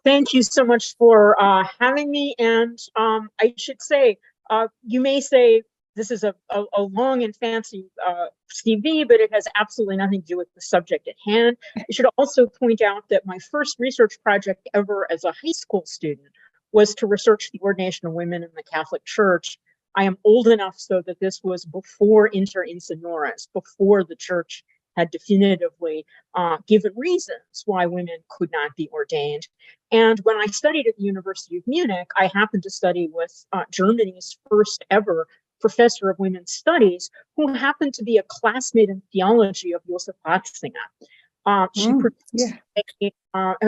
Thank you so much for having me. And I should say, you may say this is a long and fancy CV, but it has absolutely nothing to do with the subject at hand. I should also point out that my first research project ever as a high school student was to research the ordination of women in the Catholic Church. I am old enough so that this was before Inter Insignoris, before the church had definitively given reasons why women could not be ordained. And when I studied at the University of Munich, I happened to study with Germany's first ever professor of women's studies, who happened to be a classmate in theology of Josef Ratzinger. Her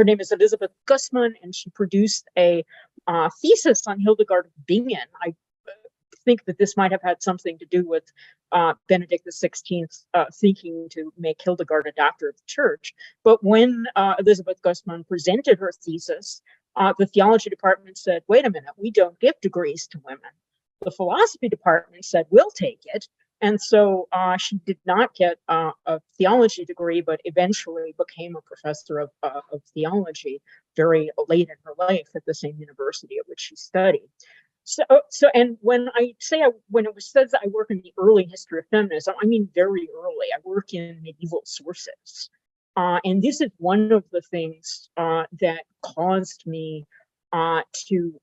name is Elisabeth Gussmann, and she produced a thesis on Hildegard of Bingen. I think that this might have had something to do with Benedict XVI seeking to make Hildegard a doctor of the church. But when Elisabeth Gussmann presented her thesis, the theology department said, wait a minute, we don't give degrees to women. The philosophy department said, we'll take it. And so she did not get a theology degree, but eventually became a professor of theology very late in her life at the same university at which she studied. So, and when I say when it says that I work in the early history of feminism, I mean very early. I work in medieval sources, and this is one of the things that caused me to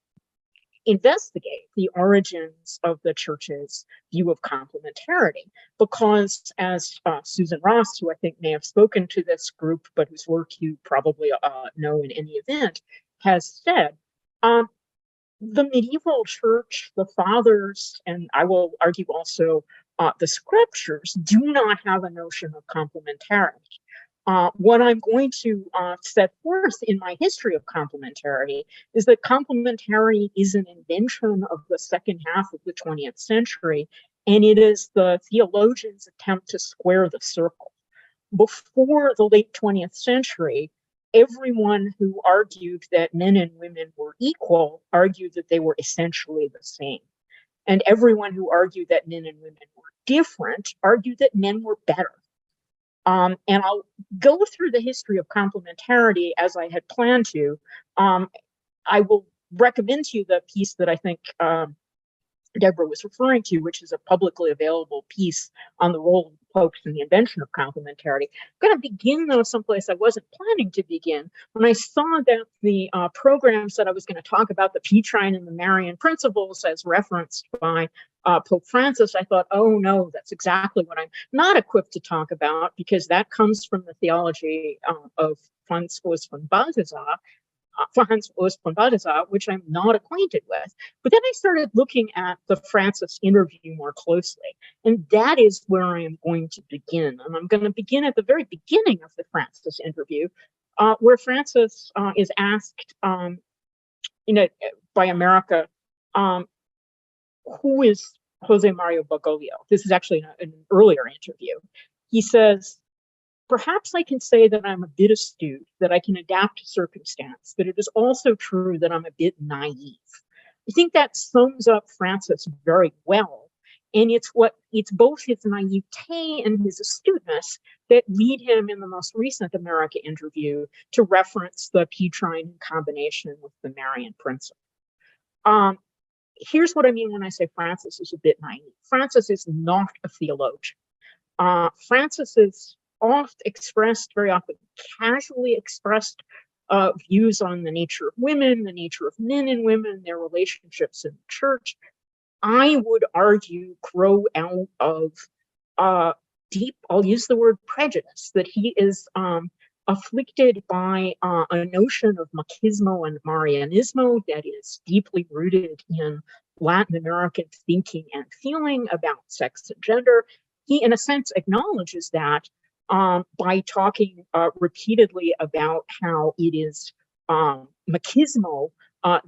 investigate the origins of the church's view of complementarity, because as Susan Ross, who I think may have spoken to this group, but whose work you probably know in any event, has said, the medieval church, the fathers, and I will argue also the scriptures, do not have a notion of complementarity. What I'm going to set forth in my history of complementarity is that complementarity is an invention of the second half of the 20th century, and it is the theologians' attempt to square the circle. Before the late 20th century, everyone who argued that men and women were equal argued that they were essentially the same. And everyone who argued that men and women were different argued that men were better. And I'll go through the history of complementarity as I had planned to. I will recommend to you the piece that I think Deborah was referring to, which is a publicly available piece on the role of popes in the invention of complementarity. I'm going to begin, though, someplace I wasn't planning to begin. When I saw that the programs that I was going to talk about, the Petrine and the Marian principles as referenced by Pope Francis, I thought, oh no, that's exactly what I'm not equipped to talk about, because that comes from the theology of Franz Urs von Balthasar, which I'm not acquainted with. But then I started looking at the Francis interview more closely, and that is where I am going to begin. And I'm going to begin at the very beginning of the Francis interview, where Francis is asked, by America, who is Jose Mario Bergoglio? This is actually an earlier interview. He says, perhaps I can say that I'm a bit astute, that I can adapt to circumstance, but it is also true that I'm a bit naive. I think that sums up Francis very well. And it's both his naivete and his astuteness that lead him in the most recent America interview to reference the Petrine in combination with the Marian principle. Here's what I mean when I say Francis is a bit naive. Francis is not a theologian. Francis is very often casually expressed views on the nature of women, the nature of men and women, their relationships in the church. I would argue grow out of deep, I'll use the word prejudice, that he is afflicted by a notion of machismo and Marianismo that is deeply rooted in Latin American thinking and feeling about sex and gender. He, in a sense, acknowledges that by talking repeatedly about how it is machismo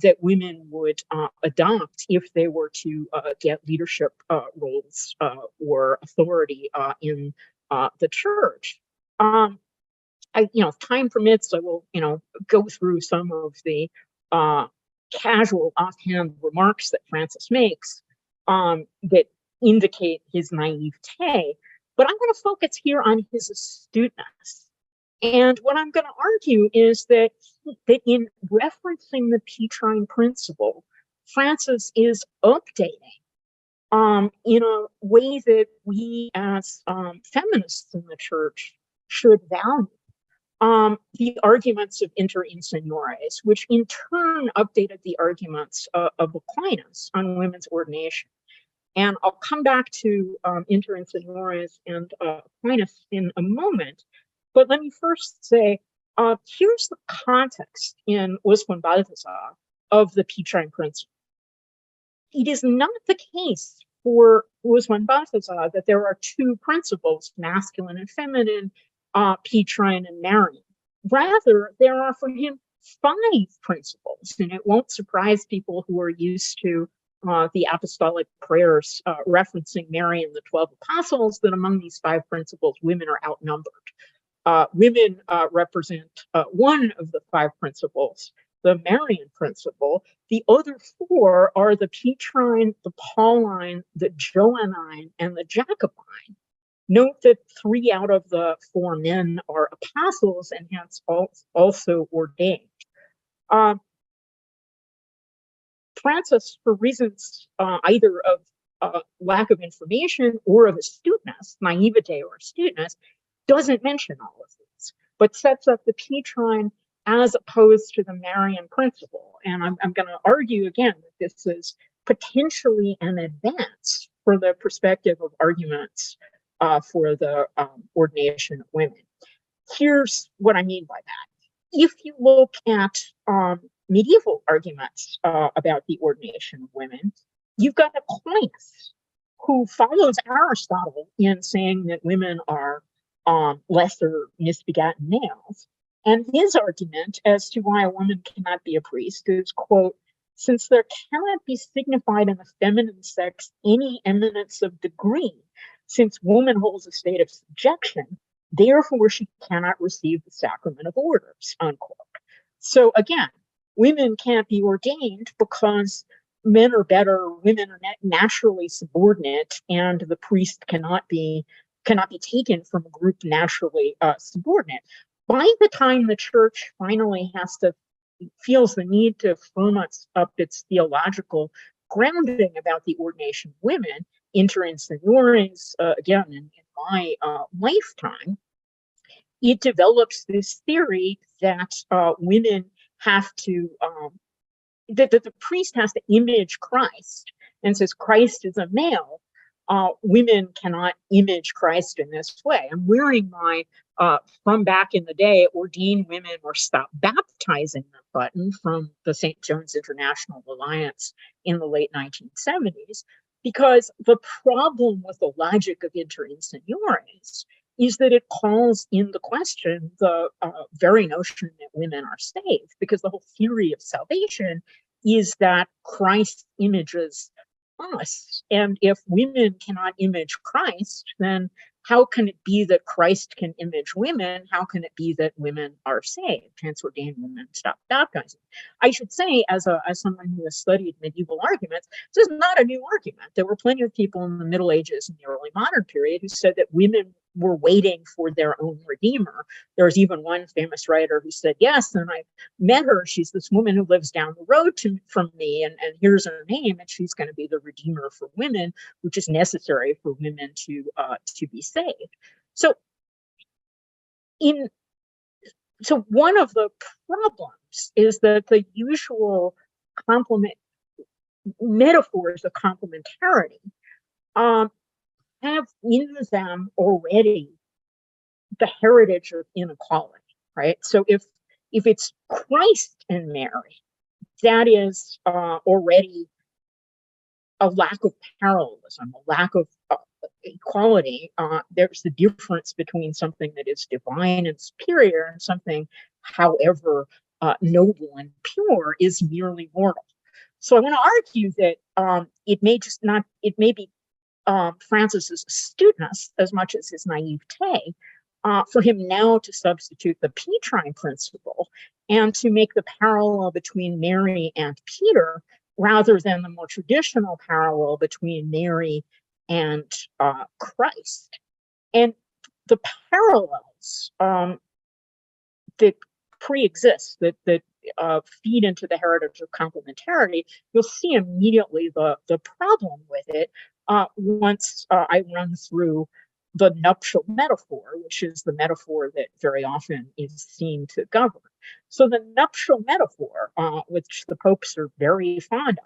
that women would adopt if they were to get leadership roles or authority in the church. If time permits, I will, go through some of the casual offhand remarks that Francis makes that indicate his naivete. But I'm going to focus here on his astuteness. And what I'm going to argue is that that in referencing the Petrine principle, Francis is updating in a way that we as feminists in the church should value. The arguments of Inter Inseniores, which in turn updated the arguments of Aquinas on women's ordination. And I'll come back to Inter Inseniores and Aquinas in a moment. But let me first say, here's the context in Usman Balthasar of the Petrine principle. It is not the case for Usman Balthasar that there are two principles, masculine and feminine, Petrine and Marian. Rather, there are for him 5 principles, and it won't surprise people who are used to the apostolic prayers referencing Mary and the 12 apostles that among these 5 principles, women are outnumbered. Women represent one of the 5 principles, the Marian principle. The other 4 are the Petrine, the Pauline, the Johannine, and the Jacobine. Note that 3 out of the 4 men are apostles and hence also ordained. Francis, for reasons either of lack of information or of astuteness, naivete or astuteness, doesn't mention all of these, but sets up the Petrine as opposed to the Marian principle. And I'm going to argue again that this is potentially an advance for the perspective of arguments for the ordination of women. Here's what I mean by that. If you look at medieval arguments about the ordination of women, you've got Aquinas, who follows Aristotle in saying that women are lesser misbegotten males. And his argument as to why a woman cannot be a priest is, quote, since there cannot be signified in the feminine sex any eminence of degree, since woman holds a state of subjection, therefore she cannot receive the sacrament of orders, unquote. So again, women can't be ordained because men are better, women are naturally subordinate, and the priest cannot be taken from a group naturally subordinate. By the time the church finally feels the need to firm up its theological grounding about the ordination of women, Inter Inseniores, again, in my lifetime, it develops this theory that women have to, that the priest has to image Christ, and since Christ is a male, women cannot image Christ in this way. I'm wearing my, from back in the day, ordained women were stopped baptizing them button from the St. John's International Alliance in the late 1970s, because the problem with the logic of Inter Inseniores is that it calls into question the very notion that women are saved, because the whole theory of salvation is that Christ images us. And if women cannot image Christ, then how can it be that Christ can image women? How can it be that women are saved? Hence, ordained women stop baptizing. I should say, as someone who has studied medieval arguments, this is not a new argument. There were plenty of people in the Middle Ages and the early modern period who said that women were waiting for their own redeemer. There was even one famous writer who said, yes, and I met her. She's this woman who lives down the road from me, and here's her name, and she's going to be the redeemer for women, which is necessary for women to be saved. So one of the problems is that the usual metaphors of complementarity have in them already the heritage of inequality, right? So if it's Christ and Mary, that is already a lack of parallelism, a lack of equality. There's the difference between something that is divine and superior and something, however noble and pure, is merely mortal. So I want to argue that it may be Francis's astuteness as much as his naivete for him now to substitute the Petrine principle and to make the parallel between Mary and Peter rather than the more traditional parallel between Mary and Christ. And the parallels that pre-exist, that feed into the heritage of complementarity, you'll see immediately the problem with it once I run through the nuptial metaphor, which is the metaphor that very often is seen to govern. So the nuptial metaphor, which the popes are very fond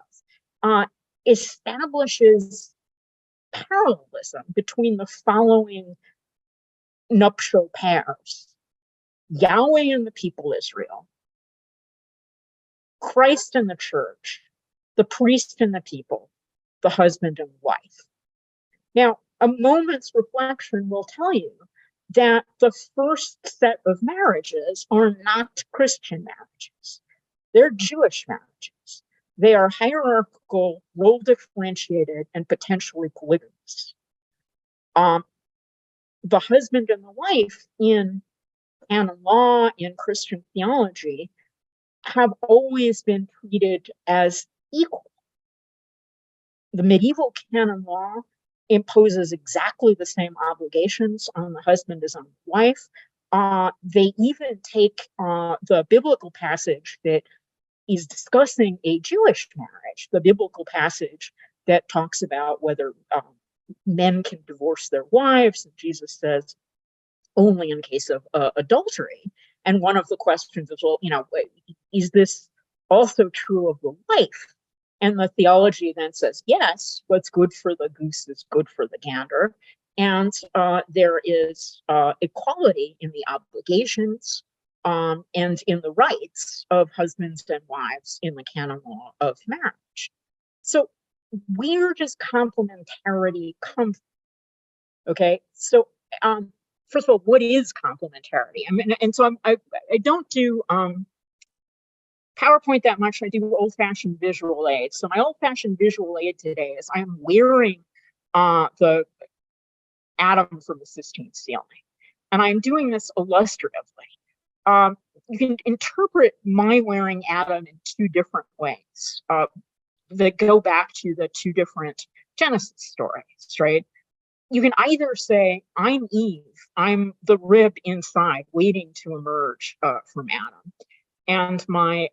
of, establishes parallelism between the following nuptial pairs: Yahweh and the people Israel, Christ and the church, the priest and the people, the husband and wife. Now, a moment's reflection will tell you that the first set of marriages are not Christian marriages. They're Jewish marriages. They are hierarchical, role differentiated, and potentially polygamous. The husband and the wife in canon law, in Christian theology, have always been treated as equal. The medieval canon law imposes exactly the same obligations on the husband as on the wife. They even take the biblical passage that is discussing a Jewish marriage, the biblical passage that talks about whether men can divorce their wives, and Jesus says only in case of adultery. And one of the questions is, well, is this also true of the wife? And the theology then says, yes, what's good for the goose is good for the gander. And there is equality in the obligations and in the rights of husbands and wives in the canon law of marriage. So where does complementarity come from? Okay, so first of all, what is complementarity? I mean, and so I don't do PowerPoint that much. I do old-fashioned visual aids. So my old-fashioned visual aid today is I am wearing the atom from the Sistine ceiling, and I'm doing this illustratively. You can interpret my wearing atom in two different ways that go back to the two different Genesis stories, right? You can either say, I'm Eve, I'm the rib inside waiting to emerge from Adam. And my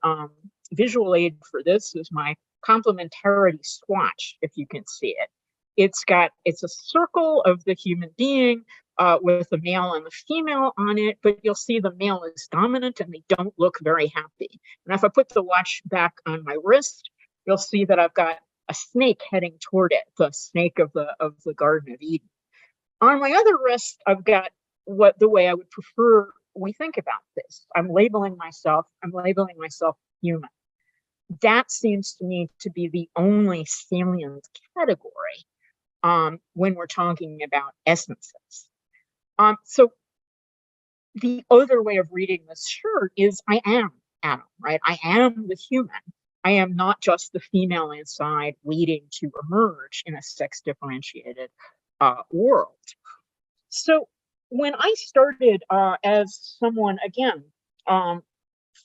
visual aid for this is my complementarity swatch, if you can see it. It's a circle of the human being with the male and the female on it, but you'll see the male is dominant and they don't look very happy. And if I put the watch back on my wrist, you'll see that I've got a snake heading toward it, the snake of the Garden of Eden. On my other wrist, I've got the way I would prefer we think about this. I'm labeling myself human. That seems to me to be the only salient category when we're talking about essences. So the other way of reading this shirt is I am Adam, right? I am the human. I am not just the female inside waiting to emerge in a sex differentiated world. So when I started as someone, again,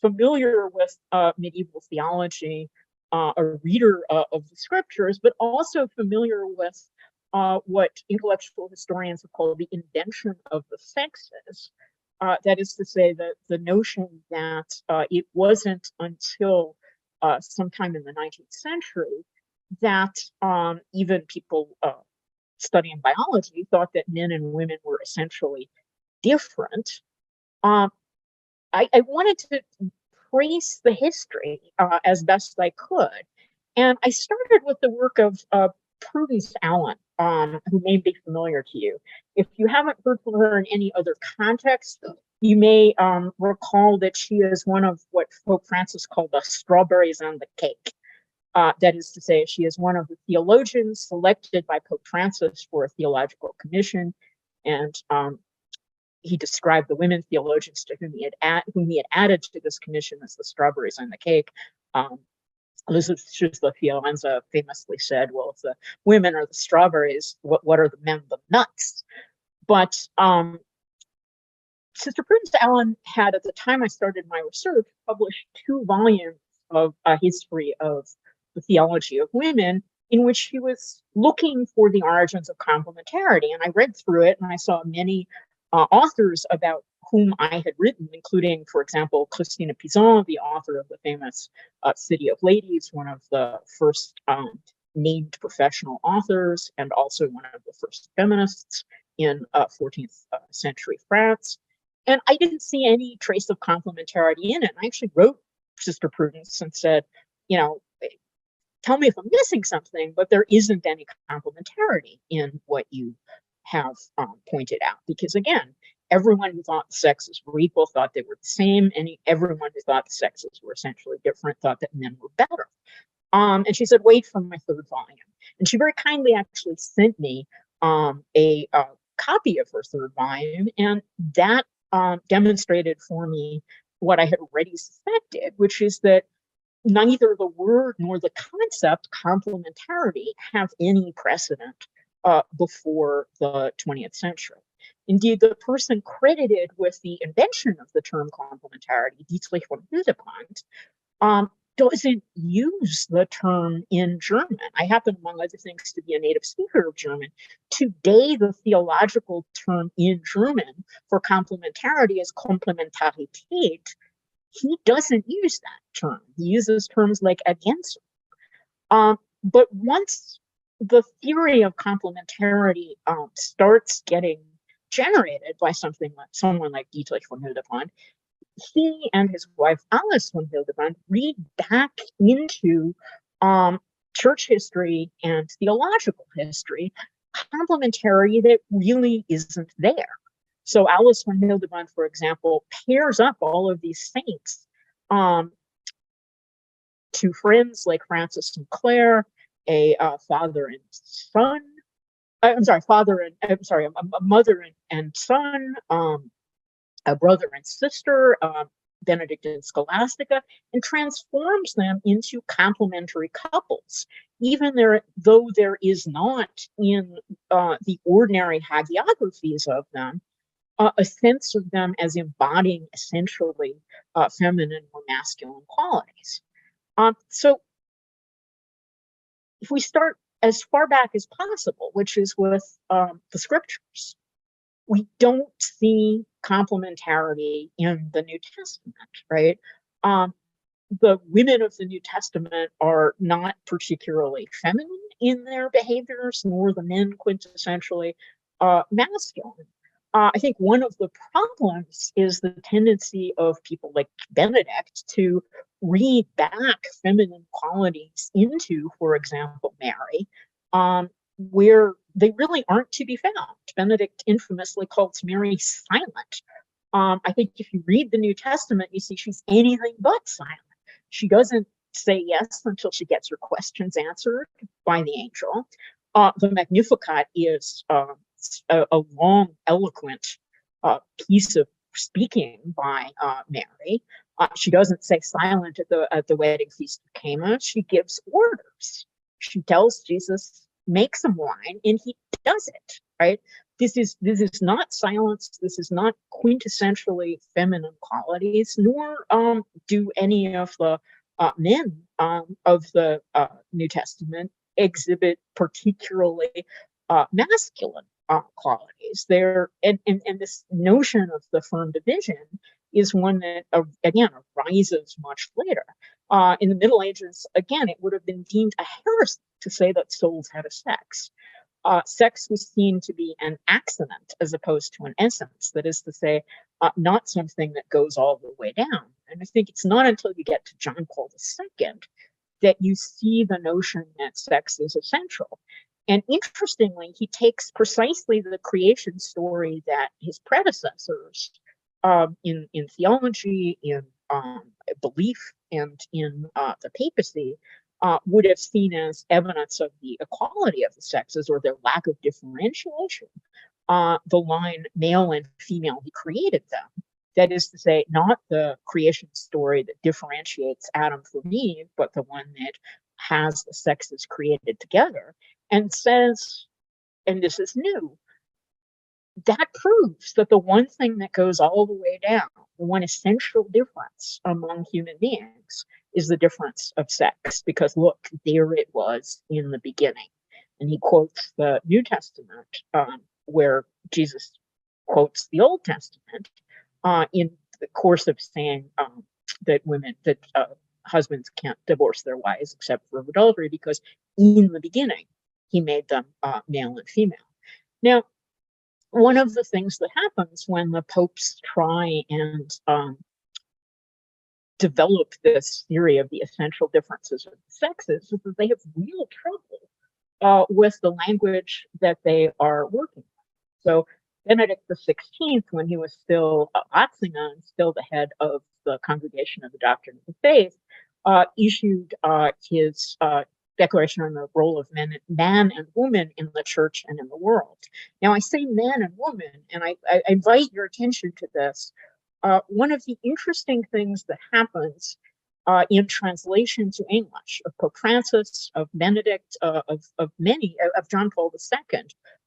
familiar with medieval theology, a reader of the scriptures, but also familiar with what intellectual historians have called the invention of the sexes. That is to say, that the notion that it wasn't until sometime in the 19th century that even people studying biology thought that men and women were essentially different. I wanted to trace the history as best I could. And I started with the work of Prudence Allen, who may be familiar to you. If you haven't heard from her in any other context, you may recall that she is one of what Pope Francis called the strawberries on the cake. That is to say, she is one of the theologians selected by Pope Francis for a theological commission, and he described the women theologians to whom he had added to this commission as the strawberries on the cake. Elizabeth Schüssler Fiorenza famously said, well, if the women are the strawberries, what are the men, the nuts? But Sister Prudence Allen had, at the time I started my research, published 2 volumes of a history of the theology of women, in which she was looking for the origins of complementarity. And I read through it and I saw many authors about whom I had written, including, for example, Christina Pizan, the author of the famous City of Ladies, one of the first named professional authors, and also one of the first feminists in 14th century France. And I didn't see any trace of complementarity in it. I actually wrote Sister Prudence and said, tell me if I'm missing something, but there isn't any complementarity in what you have pointed out. Because again, everyone who thought the sexes were equal thought they were the same, and everyone who thought the sexes were essentially different thought that men were better. And she said, wait for my third volume. And she very kindly actually sent me a copy of her third volume, and that demonstrated for me what I had already suspected, which is that neither the word nor the concept complementarity have any precedent before the 20th century. Indeed, the person credited with the invention of the term complementarity, Dietrich von Hildebrand, doesn't use the term in German. I happen, among other things, to be a native speaker of German. Today, the theological term in German for complementarity is Komplementarität. He doesn't use that term. He uses terms like Ergänzung. But once the theory of complementarity starts getting generated by someone like Dietrich von Hildebrand, he and his wife Alice von Hildebrand read back into church history and theological history complementarity that really isn't there. So Alice von Hildebrand, for example, pairs up all of these saints to friends like Francis and Clare, a father and son. A mother and son, a brother and sister, Benedict and Scholastica, and transforms them into complementary couples, even though there is not in the ordinary hagiographies of them a sense of them as embodying essentially feminine or masculine qualities. So if we start as far back as possible, which is with the scriptures, we don't see complementarity in the New Testament, right? The women of the New Testament are not particularly feminine in their behaviors, nor the men quintessentially masculine. I think one of the problems is the tendency of people like Benedict to read back feminine qualities into, for example, Mary, where they really aren't to be found. Benedict infamously calls Mary silent. I think if you read the New Testament, you see she's anything but silent. She doesn't say yes until she gets her questions answered by the angel. The Magnificat is a long, eloquent piece of speaking by Mary. She doesn't say silent at the wedding feast of Cana. She gives orders. She tells Jesus, make some wine, and he does it, right? This is not silence. This is not quintessentially feminine qualities, nor do any of the men of the New Testament exhibit particularly masculine qualities. And this notion of the firm division is one that, again, arises much later. In the Middle Ages, again, it would have been deemed a heresy to say that souls had a sex. Sex was seen to be an accident as opposed to an essence. That is to say, not something that goes all the way down. And I think it's not until you get to John Paul II that you see the notion that sex is essential. And interestingly, he takes precisely the creation story that his predecessors in theology, in belief, and in the papacy would have seen as evidence of the equality of the sexes or their lack of differentiation. The line male and female, he created them. That is to say, not the creation story that differentiates Adam from Eve, but the one that has the sexes created together, and says, and this is new, that proves that the one thing that goes all the way down, the one essential difference among human beings, is the difference of sex. Because look, there it was in the beginning. And he quotes the New Testament, where Jesus quotes the Old Testament, in the course of saying that husbands can't divorce their wives except for adultery, because in the beginning he made them male and female. Now, one of the things that happens when the popes try and develop this theory of the essential differences of the sexes is that they have real trouble with the language that they are working on. So Benedict XVI, when he was still Ratzinger, still the head of the Congregation of the Doctrine of the Faith, issued his Declaration on the Role of Man and Woman in the Church and in the World. Now, I say man and woman, and I invite your attention to this. One of the interesting things that happens in translation to English of Pope Francis, of Benedict, of John Paul II,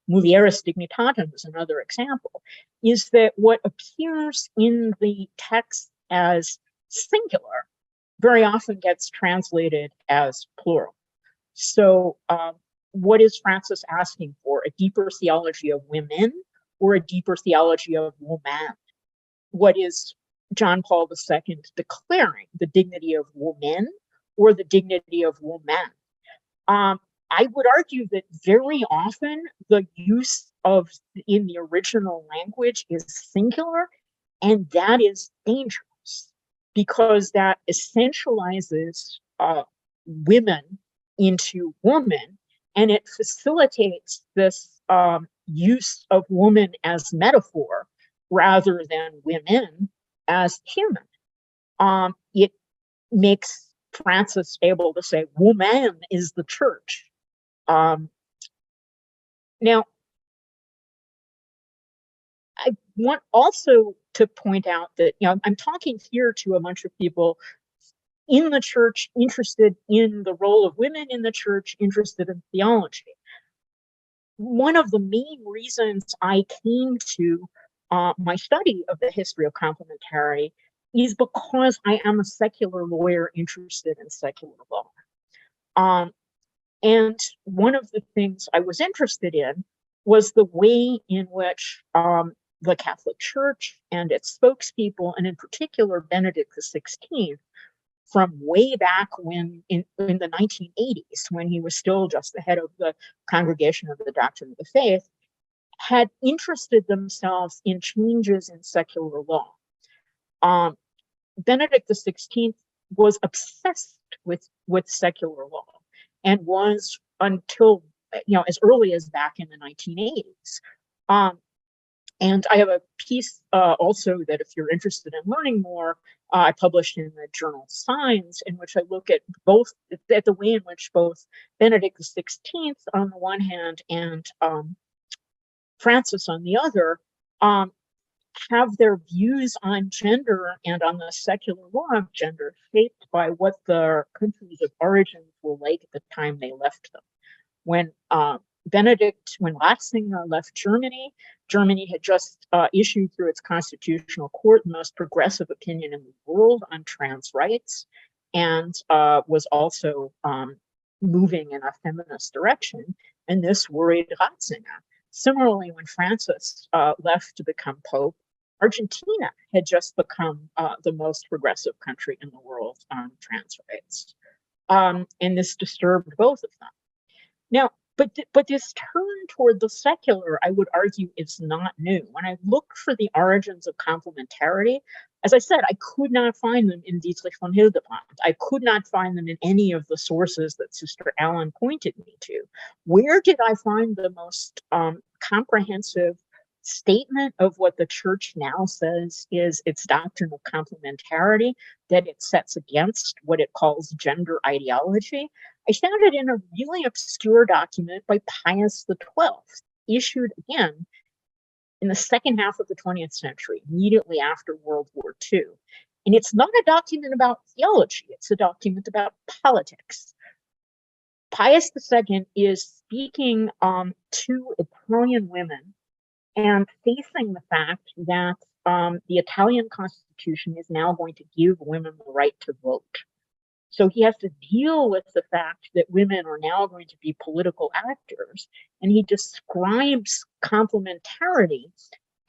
Mulieris Dignitatem is another example, is that what appears in the text as singular very often gets translated as plural. So what is Francis asking for? A deeper theology of women or a deeper theology of woman? What is John Paul II declaring? The dignity of woman or the dignity of woman? I would argue that very often the use of in the original language is singular, and that is dangerous because that essentializes women into woman, and it facilitates this use of woman as metaphor rather than women as human. It makes Francis able to say woman is the church. Now, I want also to point out that, I'm talking here to a bunch of people in the church, interested in the role of women in the church, interested in theology. One of the main reasons I came to my study of the history of complementarity is because I am a secular lawyer interested in secular law. And one of the things I was interested in was the way in which the Catholic Church and its spokespeople, and in particular Benedict XVI, from way back when in the 1980s, when he was still just the head of the Congregation of the Doctrine of the Faith, had interested themselves in changes in secular law. Benedict XVI was obsessed with secular law, and was until as early as back in the 1980s. And I have a piece also that, if you're interested in learning more, I published in the journal Signs, in which I look at the way in which both Benedict XVI on the one hand and Francis on the other have their views on gender and on the secular law of gender shaped by what their countries of origin were like at the time they left them. When Ratzinger left Germany, Germany had just issued through its constitutional court the most progressive opinion in the world on trans rights, and was also moving in a feminist direction, and this worried Ratzinger. Similarly, when Francis left to become Pope, Argentina had just become the most progressive country in the world on trans rights. And this disturbed both of them. Now, but this turn toward the secular, I would argue, is not new. When I looked for the origins of complementarity, as I said, I could not find them in Dietrich von Hildebrand. I could not find them in any of the sources that Sister Allen pointed me to. Where did I find the most comprehensive statement of what the church now says is its doctrine of complementarity, that it sets against what it calls gender ideology? I found it in a really obscure document by Pius XII, issued again in the second half of the 20th century, immediately after World War II. And it's not a document about theology, it's a document about politics. Pius II is speaking to Italian women and facing the fact that the Italian Constitution is now going to give women the right to vote. So he has to deal with the fact that women are now going to be political actors, and he describes complementarity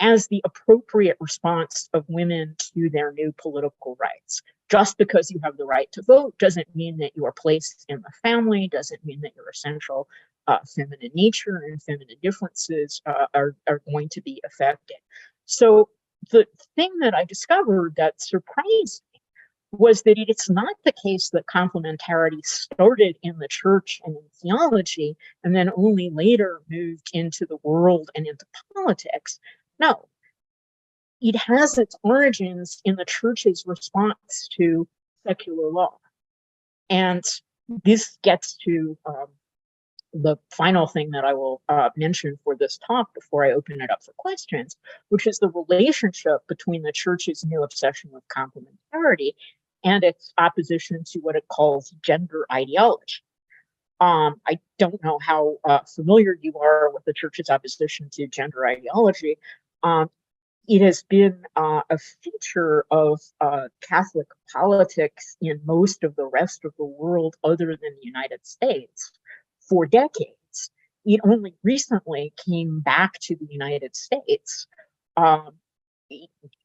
as the appropriate response of women to their new political rights. Just because you have the right to vote doesn't mean that you are placed in the family, doesn't mean that your essential feminine nature and feminine differences are going to be affected. So the thing that I discovered that surprised me was that it's not the case that complementarity started in the church and in theology and then only later moved into the world and into politics. No, it has its origins in the church's response to secular law. And this gets to the final thing that I will mention for this talk before I open it up for questions, which is the relationship between the church's new obsession with complementarity and its opposition to what it calls gender ideology. I don't know how familiar you are with the church's opposition to gender ideology. It has been a feature of Catholic politics in most of the rest of the world other than the United States for decades. It only recently came back to the United States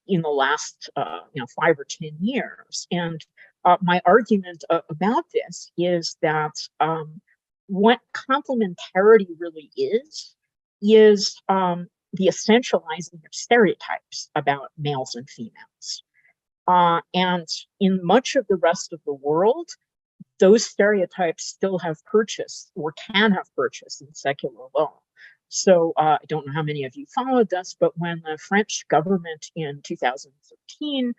in the last 5 or 10 years. And my argument about this is that what complementarity really is the essentializing of stereotypes about males and females. And in much of the rest of the world, those stereotypes still have purchase or can have purchase in secular law. So I don't know how many of you followed this, but when the French government in 2013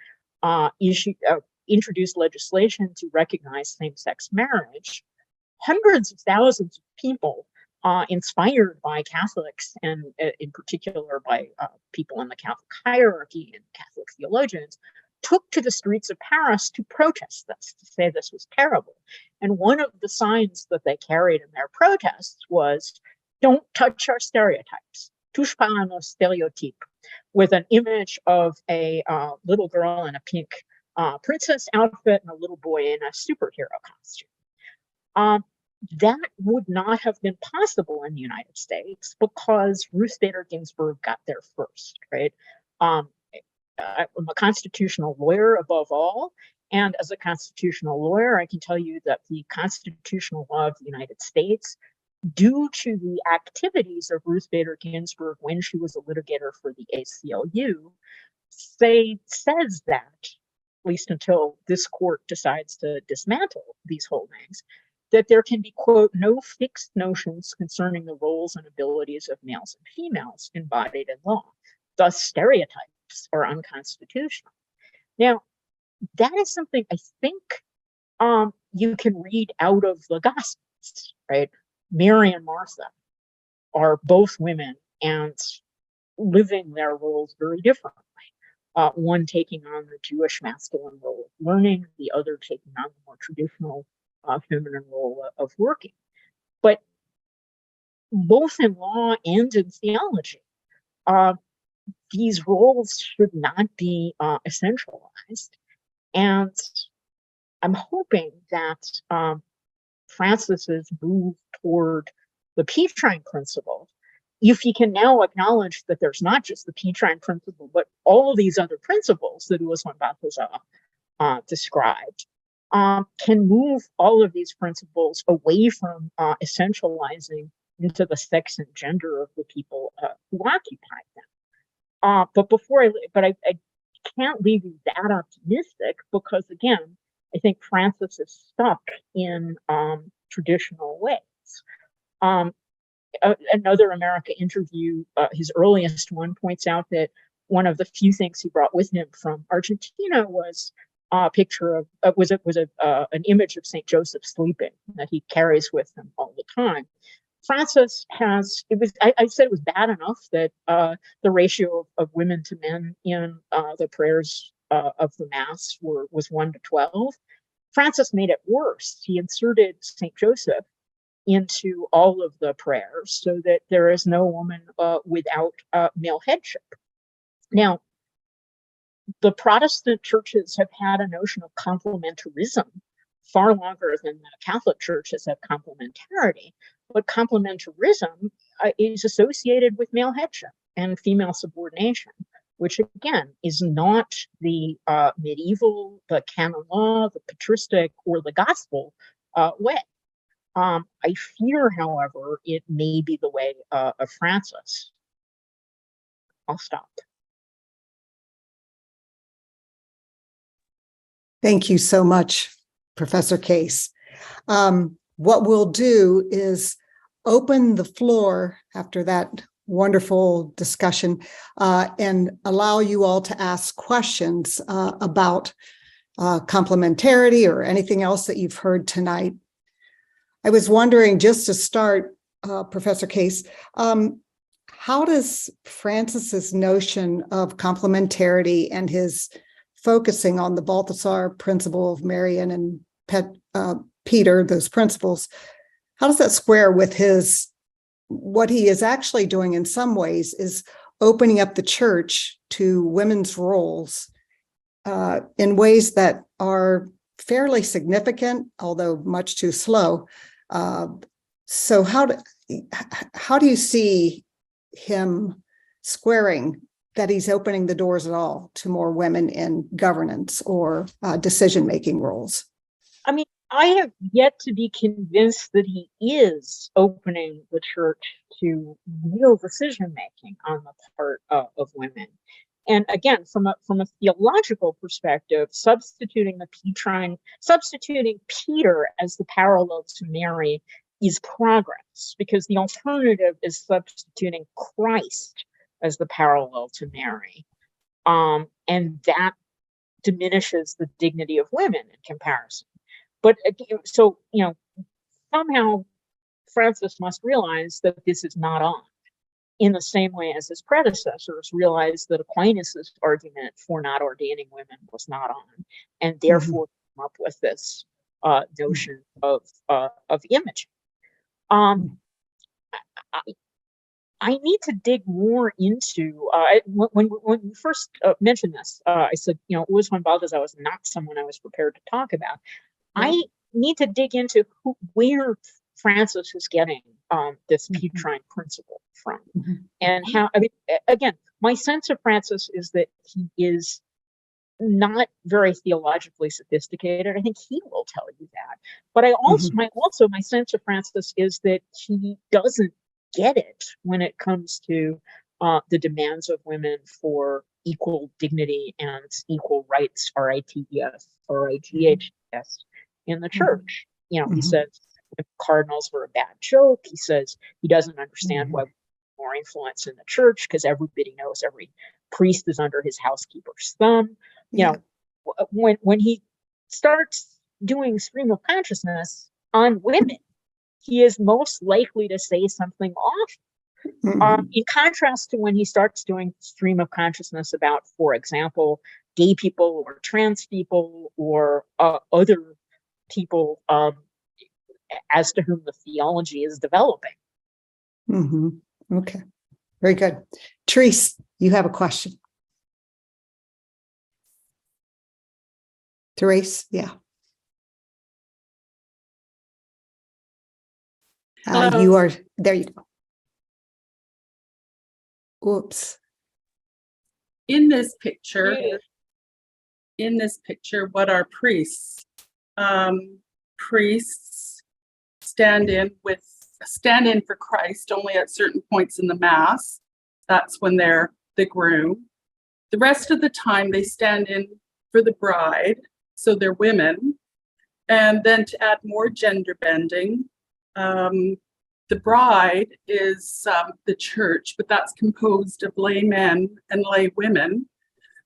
introduced legislation to recognize same-sex marriage, hundreds of thousands of people inspired by Catholics and in particular by people in the Catholic hierarchy and Catholic theologians took to the streets of Paris to protest this, to say this was terrible. And one of the signs that they carried in their protests was, "Don't touch our stereotypes, touche pas à nos stéréotypes," with an image of a little girl in a pink princess outfit and a little boy in a superhero costume. That would not have been possible in the United States because Ruth Bader Ginsburg got there first, right? I'm a constitutional lawyer above all, and as a constitutional lawyer, I can tell you that the constitutional law of the United States, due to the activities of Ruth Bader Ginsburg when she was a litigator for the ACLU, says that, at least until this court decides to dismantle these holdings, that there can be, quote, no fixed notions concerning the roles and abilities of males and females embodied in law. Thus, stereotypes are unconstitutional. Now, that is something I think you can read out of the Gospels, right? Mary and Martha are both women and living their roles very differently. One taking on the Jewish masculine role of learning, the other taking on the more traditional feminine role of working. But both in law and in theology, these roles should not be essentialized. And I'm hoping that Francis's move toward the Petrine principle, if he can now acknowledge that there's not just the Petrine principle, but all these other principles that Usman Balthazar described, can move all of these principles away from essentializing into the sex and gender of the people who occupy them. But I can't leave you that optimistic because, again, I think Francis is stuck in traditional ways. Another America interview, his earliest one, points out that one of the few things he brought with him from Argentina was a picture of an image of Saint Joseph sleeping that he carries with him all the time. Francis has, I said it was bad enough that the ratio of women to men in the prayers of the Mass was 1:12. Francis made it worse. He inserted Saint Joseph into all of the prayers so that there is no woman without male headship. Now, the Protestant churches have had a notion of complementarism far longer than the Catholic Church has had complementarity, but complementarism is associated with male headship. and female subordination, which again is not the medieval, the canon law, the patristic, or the gospel way. I fear, however, it may be the way of Francis. I'll stop. Thank you so much, Professor Case. What we'll do is open the floor after that wonderful discussion and allow you all to ask questions about complementarity or anything else that you've heard tonight. I was wondering, just to start, Professor Case, how does Francis's notion of complementarity and his focusing on the Balthasar principle of Marian and Peter, those principles, how does that square with what he is actually doing in some ways is opening up the church to women's roles in ways that are fairly significant, although much too slow. So how do you see him squaring that he's opening the doors at all to more women in governance or decision-making roles? I mean, I have yet to be convinced that he is opening the church to real decision-making on the part of women. And again, from a theological perspective, substituting Peter as the parallel to Mary is progress, because the alternative is substituting Christ as the parallel to Mary. And that diminishes the dignity of women in comparison. But so, somehow Francis must realize that this is not on, in the same way as his predecessors realized that Aquinas' argument for not ordaining women was not on, and therefore come up with this notion of image. I need to dig more into when you first mentioned this. I said, Luis Juan Balthasar was not someone I was prepared to talk about. I need to dig into where Francis is getting this Petrine principle from, and how. I mean, again, my sense of Francis is that he is not very theologically sophisticated. I think he will tell you that. But I also, my sense of Francis is that he doesn't get it when it comes to the demands of women for equal dignity and equal rights, RITES, RIGHS, in the church. He says the cardinals were a bad joke. He says he doesn't understand why more influence in the church, because everybody knows every priest is under his housekeeper's thumb. When he starts doing stream of consciousness on women, he is most likely to say something off. In contrast to when he starts doing stream of consciousness about, for example, gay people or trans people or other people as to whom the theology is developing. Okay, very good. Therese, you have a question. Therese, yeah. You are, there you go. Oops. In this picture, what are priests? Priests stand in for Christ only at certain points in the Mass. That's when they're the groom. The rest of the time they stand in for the bride, so they're women. And then to add more gender bending, the bride is the church, but that's composed of lay men and lay women.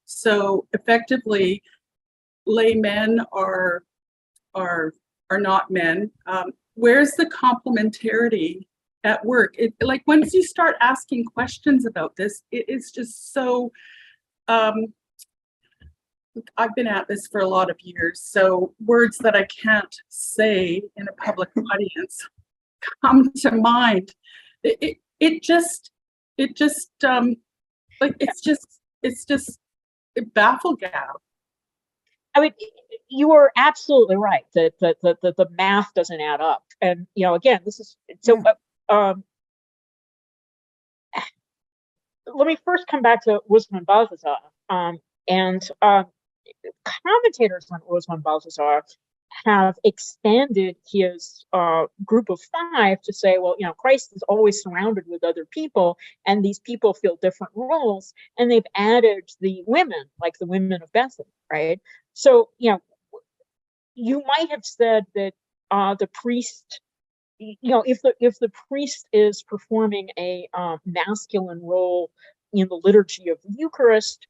So effectively, lay men are not men. Where's the complementarity at work? Like once you start asking questions about this, it is just so. I've been at this for a lot of years, so words that I can't say in a public audience come to mind. It baffled Gab. I mean, you are absolutely right that the math doesn't add up, and again, this is so. let me first come back to Usman Balthazar. And commentators on Usman Balthazar have expanded his group of five to say, well, Christ is always surrounded with other people, and these people fill different roles, and they've added the women, like the women of Bethany, right? So, you might have said that the priest, if the priest is performing a masculine role in the liturgy of the Eucharist,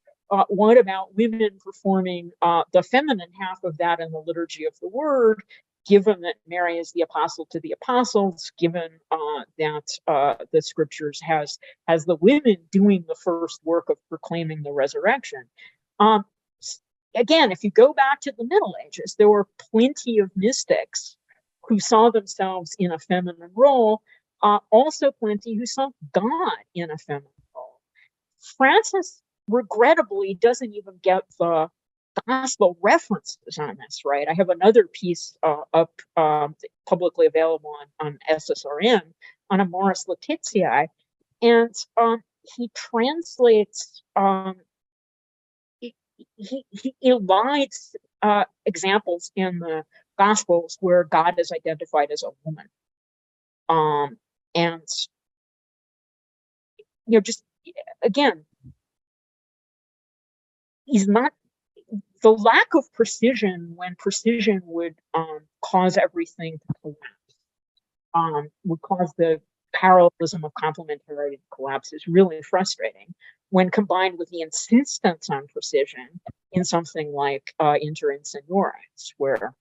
what about women performing the feminine half of that in the liturgy of the Word, given that Mary is the apostle to the apostles, given that the scriptures has the women doing the first work of proclaiming the resurrection? Again, if you go back to the Middle Ages, there were plenty of mystics who saw themselves in a feminine role, also plenty who saw God in a feminine role. Francis, regrettably, doesn't even get the gospel references on this, right? I have another piece up publicly available on SSRN on Amoris Laetitia, and he translates, he elides examples in the Gospels where God is identified as a woman. And, just again, he's not, the lack of precision when precision would cause everything to collapse, would cause the parallelism of complementarity to collapse, is really frustrating when combined with the insistence on precision in something like Inter Inseniores, where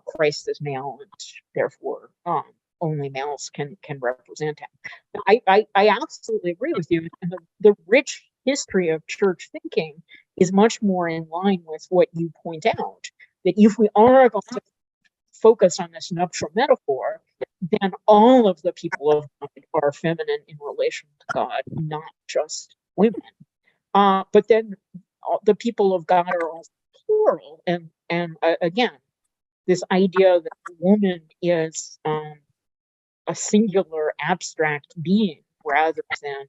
Christ is male and therefore only males can represent him. I absolutely agree with you. And the rich history of church thinking is much more in line with what you point out, that if we are going to focus on this nuptial metaphor, then all of the people of God are feminine in relation to God, not just women. But then the people of God are also plural. And again, this idea that the woman is a singular abstract being rather than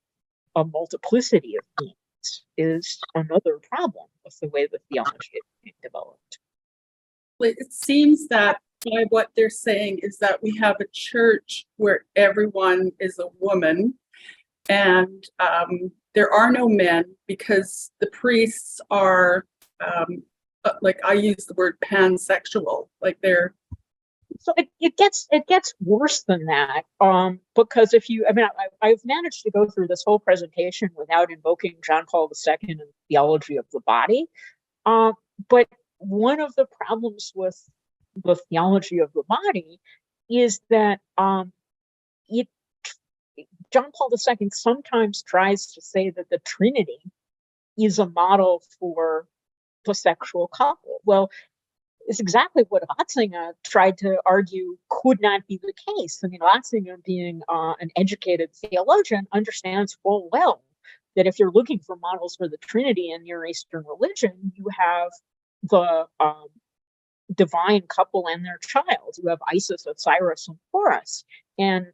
a multiplicity of beings is another problem with the way the theology is being developed. It seems that by what they're saying is that we have a church where everyone is a woman, and there are no men because the priests are, like I use the word pansexual, like they're. So it gets worse than that, because I've managed to go through this whole presentation without invoking John Paul II and the theology of the body, but one of the problems with the theology of the body is that John Paul II sometimes tries to say that the Trinity is a model for the sexual couple. Well, it's exactly what Ratzinger tried to argue could not be the case. I mean, Ratzinger, being an educated theologian, understands full well that if you're looking for models for the Trinity in Near Eastern religion, you have the divine couple and their child. You have Isis, Osiris, and Horus. And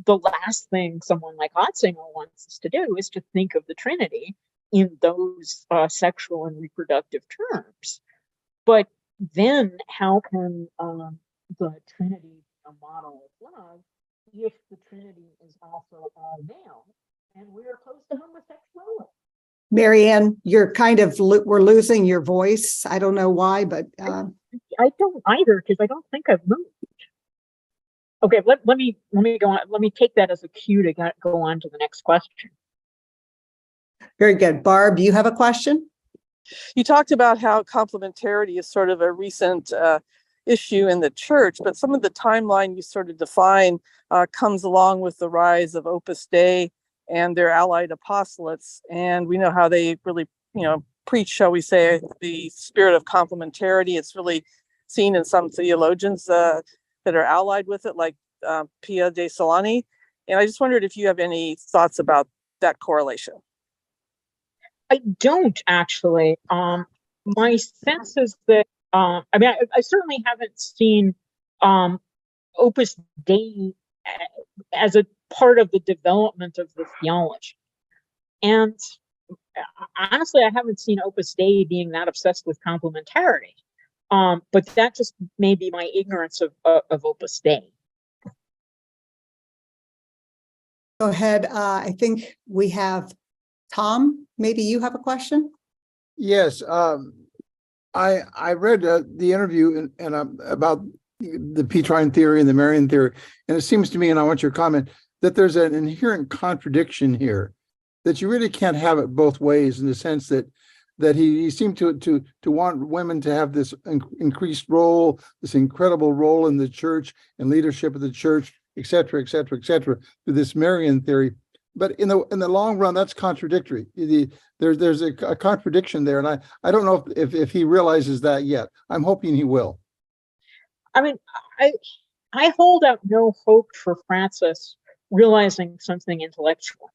the last thing someone like Ratzinger wants us to do is to think of the Trinity in those sexual and reproductive terms. But then how can the Trinity be a model of love if the Trinity is also all male and we're opposed to homosexuality? Marianne, you're we're losing your voice. I don't know why, but I don't either, because I don't think I've moved. Okay, let me go on. Let me take that as a cue to go on to the next question. Very good. Barb, you have a question? You talked about how complementarity is sort of a recent issue in the church, but some of the timeline you sort of define comes along with the rise of Opus Dei and their allied apostolates. And we know how they really, preach, shall we say, the spirit of complementarity. It's really seen in some theologians that are allied with it, like Pia de Solani. And I just wondered if you have any thoughts about that correlation. I don't actually. My sense is that I certainly haven't seen Opus Dei as a part of the development of the theology. And honestly, I haven't seen Opus Dei being that obsessed with complementarity. But that just may be my ignorance of Opus Dei. Go ahead. I think we have Tom. Maybe you have a question? Yes, I read the interview and about the Petrine theory and the Marian theory, and it seems to me, and I want your comment, that there's an inherent contradiction here, that you really can't have it both ways, in the sense that he seemed to want women to have this increased role, this incredible role in the church and leadership of the church, et cetera, through this Marian theory. But in the long run, that's contradictory. There's a contradiction there, and I don't know if he realizes that yet. I'm hoping he will. I mean, I hold out no hope for Francis realizing something intellectually.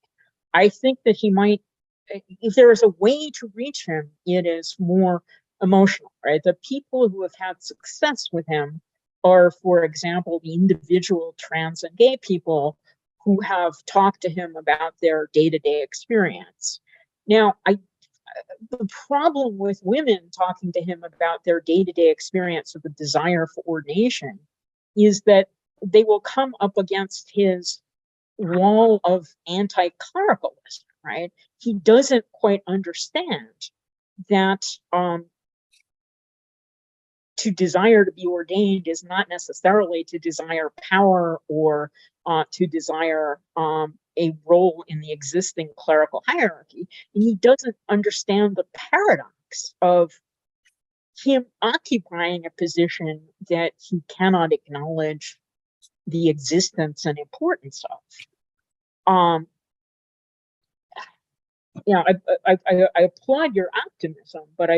I think that he might, if there is a way to reach him, it is more emotional, right? The people who have had success with him are, for example, the individual trans and gay people who have talked to him about their day-to-day experience. Now, the problem with women talking to him about their day-to-day experience of the desire for ordination is that they will come up against his wall of anti-clericalism, right? He doesn't quite understand that to desire to be ordained is not necessarily to desire power or to desire a role in the existing clerical hierarchy. And he doesn't understand the paradox of him occupying a position that he cannot acknowledge the existence and importance of. I applaud your optimism, but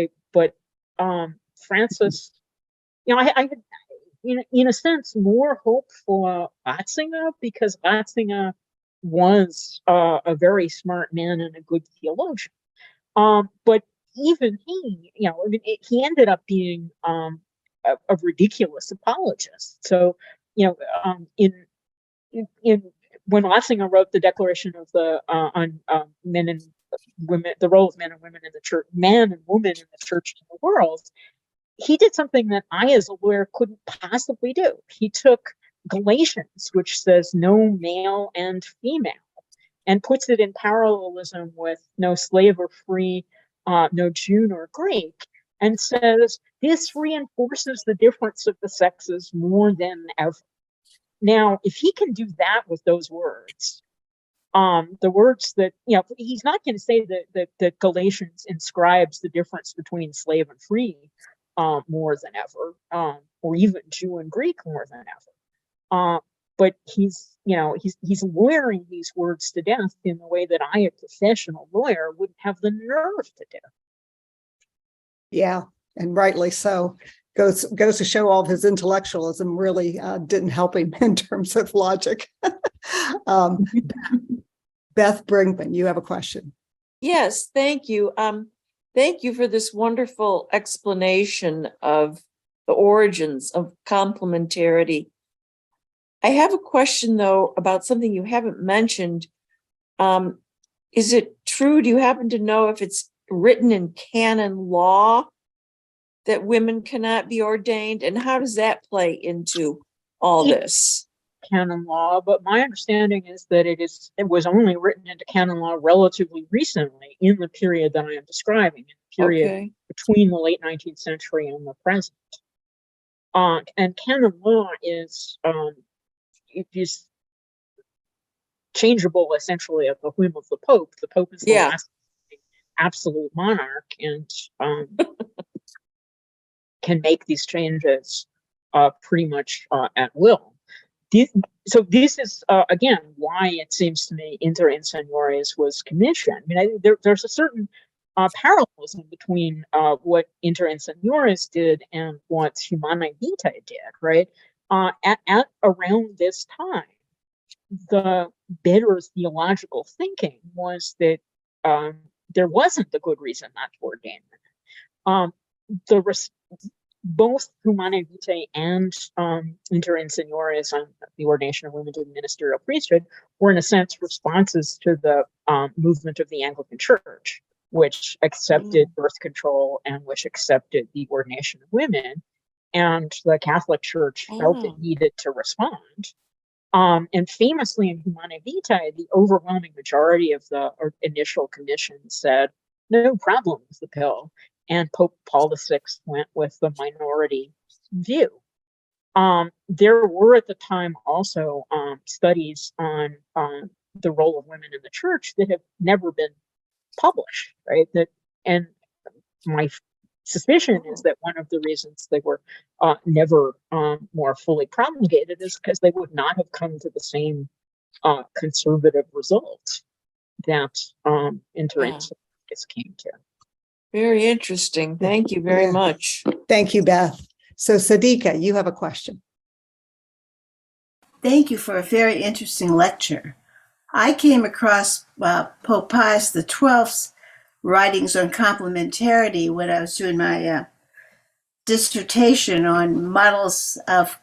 Francis, I had, in a sense, more hope for Ratzinger, because Ratzinger was a very smart man and a good theologian. But even he, he ended up being a ridiculous apologist. So, in when Ratzinger wrote the Declaration of the on men and women, the role of men and women in the church, man and woman in the church and the world, he did something that I, as a lawyer, couldn't possibly do. He took Galatians, which says no male and female, and puts it in parallelism with no slave or free, no Jew nor Greek, and says this reinforces the difference of the sexes more than ever. Now, if he can do that with those words, the words that, he's not going to say that Galatians inscribes the difference between slave and free more than ever, or even Jew and Greek more than ever. But he's lawyering these words to death in the way that I, a professional lawyer, wouldn't have the nerve to do. Yeah, and rightly so. Goes to show all of his intellectualism really didn't help him in terms of logic. Beth Brinkman, you have a question. Yes, thank you. Thank you for this wonderful explanation of the origins of complementarity. I have a question, though, about something you haven't mentioned. Is it true? Do you happen to know if it's written in canon law that women cannot be ordained? And how does that play into all this? Canon law, but my understanding is that it was only written into canon law relatively recently, in the period that I am describing, in the period between the late 19th century and the present. And canon law is changeable essentially at the whim of the Pope. The Pope is the last absolute monarch, and can make these changes pretty much at will. So this is, again, why it seems to me Inter Inseniores was commissioned. I mean, there's a certain parallelism between what Inter Inseniores did and what Humanae Vitae did, right? At around this time, the better theological thinking was that there wasn't a good reason not to ordain women. both Humanae Vitae and Inter Seniores on the ordination of women to the ministerial priesthood were, in a sense, responses to the movement of the Anglican Church, which accepted birth control and which accepted the ordination of women. And the Catholic Church felt it needed to respond. And famously in Humanae Vitae, the overwhelming majority of the initial commission said, no problem with the pill. And Pope Paul VI went with the minority view. There were at the time also studies on the role of women in the church that have never been published, right? And my suspicion is that one of the reasons they were never more fully promulgated is because they would not have come to the same conservative result that Inter came to. Very interesting. Thank you very much. Thank you, Beth. So Sadiqa, you have a question. Thank you for a very interesting lecture. I came across Pope Pius XII's writings on complementarity when I was doing my dissertation on models of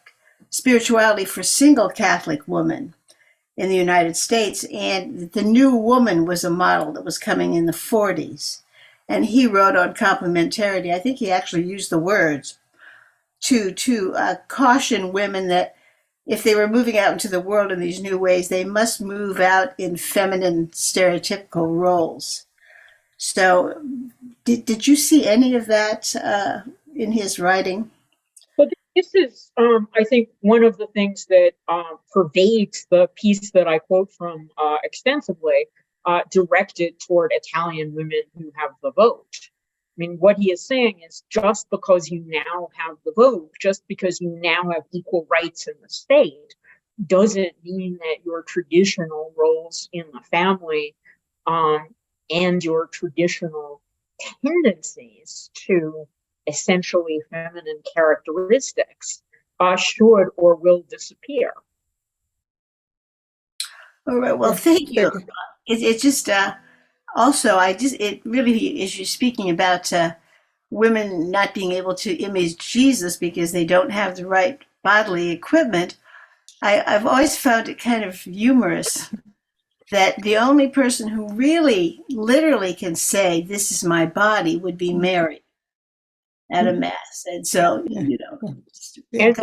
spirituality for single Catholic women in the United States. And the New Woman was a model that was coming in the 40s. And he wrote on complementarity. I think he actually used the words to caution women that if they were moving out into the world in these new ways, they must move out in feminine stereotypical roles. So did you see any of that in his writing? But this is, I think, one of the things that pervades the piece that I quote from extensively, directed toward Italian women who have the vote. I mean, what he is saying is just because you now have the vote, just because you now have equal rights in the state, doesn't mean that your traditional roles in the family and your traditional tendencies to essentially feminine characteristics should or will disappear. All right. Well, thank you. It's just also, it really is you speaking about women not being able to image Jesus because they don't have the right bodily equipment. I've always found it kind of humorous that the only person who really literally can say, this is my body, would be Mary at a mass. And so, you know. And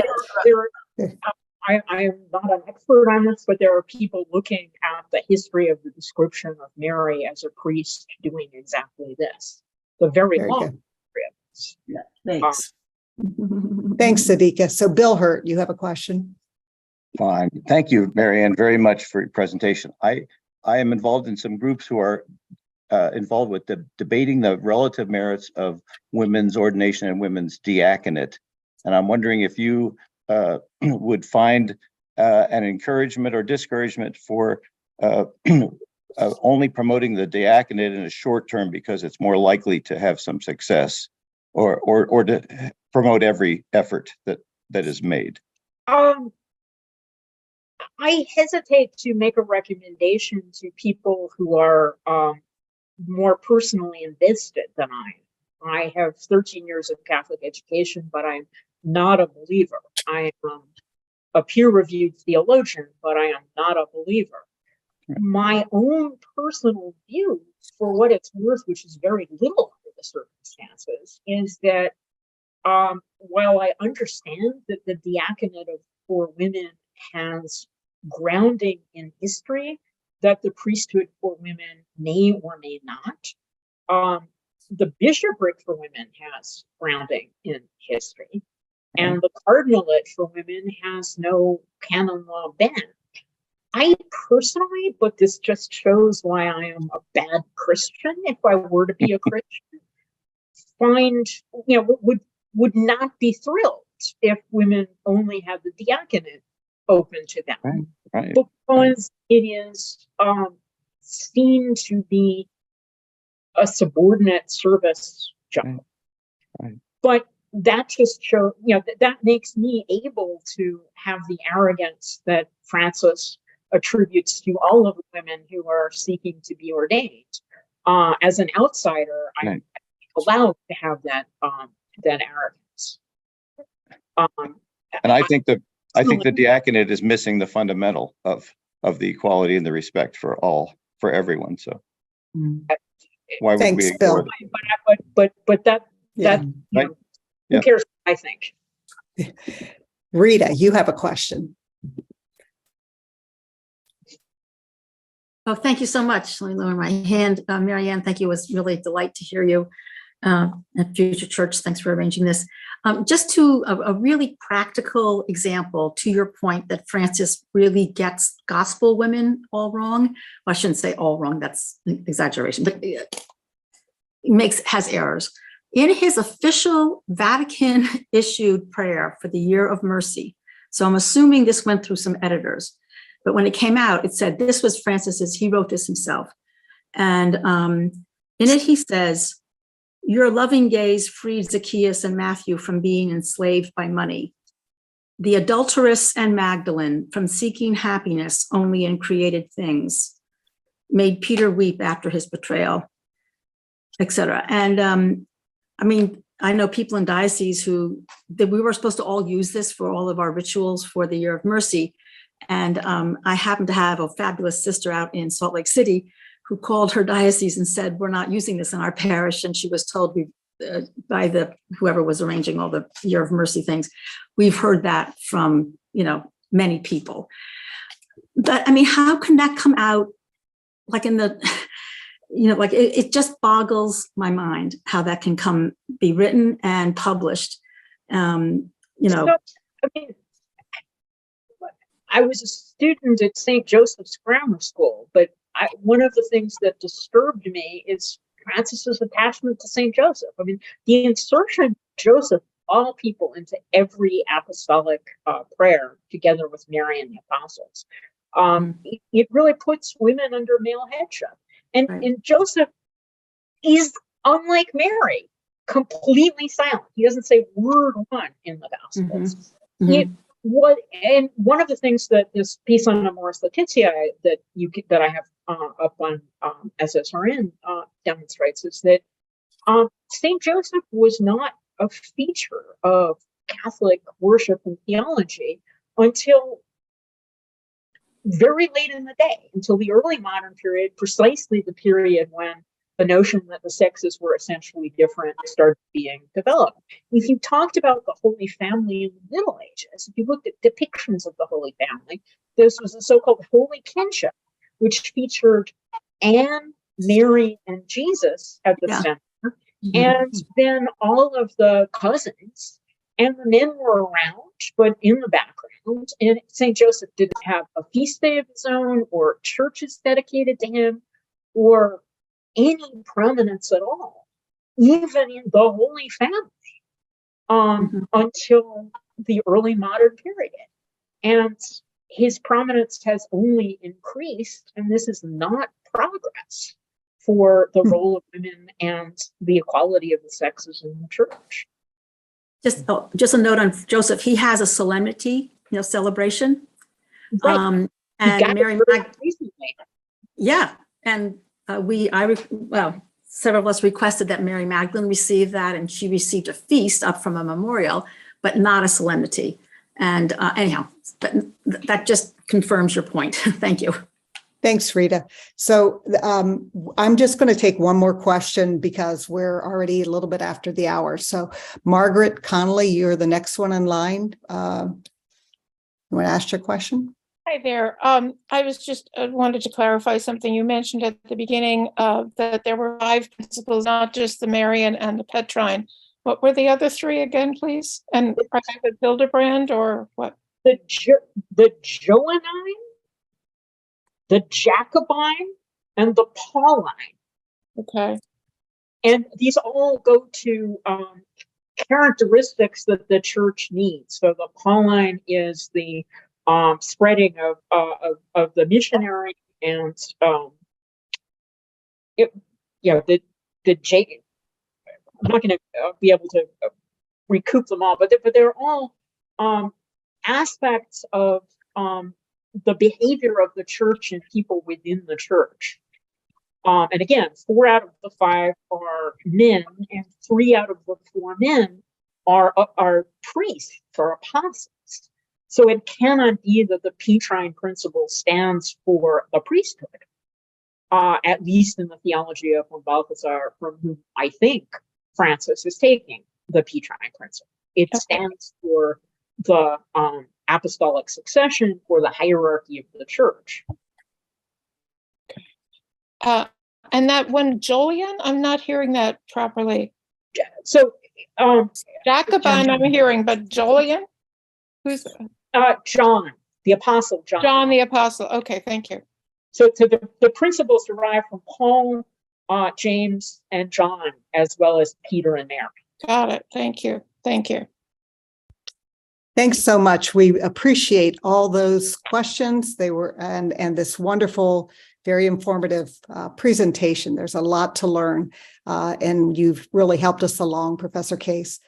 I am not an expert on this, but there are people looking at the history of the description of Mary as a priest doing exactly this. The very long history of this. Yeah, thanks. Thanks, Sadiqa. So Bill Hurt, you have a question? Fine. Thank you, Marianne, very much for your presentation. I am involved in some groups who are involved with debating the relative merits of women's ordination and women's diaconate. And I'm wondering if you would find an encouragement or discouragement for only promoting the diaconate in a short term because it's more likely to have some success, or to promote every effort that is made. I hesitate to make a recommendation to people who are more personally invested than I am. I have 13 years of Catholic education, but I'm not a believer. I am a peer-reviewed theologian, but I am not a believer. My own personal view, for what it's worth, which is very little under the circumstances, is that while I understand that the diaconate for women has grounding in history, that the priesthood for women may or may not, the bishopric for women has grounding in history. And the cardinalate for women has no canon law ban. I personally, but this just shows why I am a bad Christian if I were to be a Christian, would not be thrilled if women only had the diaconate open to them. Right. Because it is seen to be a subordinate service job. Right. But that just shows, that makes me able to have the arrogance that Francis attributes to all of the women who are seeking to be ordained. As an outsider, I'm allowed to have that arrogance. And I think the diaconate is missing the fundamental of the equality and the respect for everyone. So why would Thanks, we ignore Bill. that? But that Yeah. you Right. know, Yeah. who cares? I think. Rita, you have a question. Oh, thank you so much. Let me lower my hand. Marianne, thank you. It was really a delight to hear you at FutureChurch. Thanks for arranging this. Just to a really practical example, to your point that Francis really gets gospel women all wrong. Well, I shouldn't say all wrong, that's an exaggeration, but has errors. In his official Vatican issued prayer for the Year of Mercy, so I'm assuming this went through some editors, but when it came out, it said this was Francis's, he wrote this himself. And in it, he says, your loving gaze freed Zacchaeus and Matthew from being enslaved by money. The adulteress and Magdalene from seeking happiness only in created things, made Peter weep after his betrayal, etc. And I mean, I know people in diocese that we were supposed to all use this for all of our rituals for the Year of Mercy. And I happen to have a fabulous sister out in Salt Lake City who called her diocese and said, we're not using this in our parish. And she was told by whoever was arranging all the Year of Mercy things. We've heard that from, many people. But I mean, how can that come out like in the, like it just boggles my mind how that can be written and published. So, I mean, I was a student at St. Joseph's Grammar School, but one of the things that disturbed me is Francis's attachment to St. Joseph. I mean, the insertion of Joseph, all people, into every apostolic prayer together with Mary and the apostles, it really puts women under male headship. And, Right. and Joseph is, unlike Mary, completely silent. He doesn't say word one in the Gospels. Mhm. And one of the things that this piece on Amoris Laetitia that I have up on SSRN demonstrates is that Saint Joseph was not a feature of Catholic worship and theology until very late in the day, until the early modern period, precisely the period when the notion that the sexes were essentially different started being developed. If you talked about the Holy Family in the Middle Ages, if you looked at depictions of the Holy Family, this was a so-called Holy Kinship, which featured Anne, Mary, and Jesus at the center, and then all of the cousins, and the men were around, but in the background. And St. Joseph didn't have a feast day of his own, or churches dedicated to him, or any prominence at all, even in the Holy Family, until the early modern period. And his prominence has only increased, and this is not progress for the role of women and the equality of the sexes in the church. Just a note on Joseph. He has a solemnity, celebration. Right. And Mary recently. Yeah. And several of us requested that Mary Magdalene receive that, and she received a feast up from a memorial, but not a solemnity. And anyhow, that just confirms your point. Thank you. Thanks, Rita. So I'm just going to take one more question because we're already a little bit after the hour. So Margaret Connolly, you're the next one in line. You want to ask your question? Hi there. I was just wanted to clarify something you mentioned at the beginning, that there were 5 principles, not just the Marian and the Petrine. What were the other 3 again, please? And Private Hildebrand or what? The Johannine, the Jacobine, and the Pauline. Okay. And these all go to characteristics that the church needs. So the Pauline is the spreading of the missionary, and the Jacob. I'm not going to be able to recoup them all, but they're all aspects of the behavior of the church and people within the church. And again, 4 out of the 5 are men, and 3 out of the 4 men are priests or apostles. So it cannot be that the Petrine principle stands for the priesthood, at least in the theology of von Balthasar, from whom I think Francis is taking the Petrine principle. It stands for the apostolic succession, for the hierarchy of the church. And that one, Jolyon, I'm not hearing that properly. So Jacobine, I'm hearing, but Jolyon? Who's John, the apostle John. John the Apostle? Okay, thank you. So the principles derive from Paul, James, and John, as well as Peter and Mary. Got it. Thank you. Thank you. Thanks so much. We appreciate all those questions. They were, and this wonderful, very informative presentation. There's a lot to learn, and you've really helped us along, Professor Case.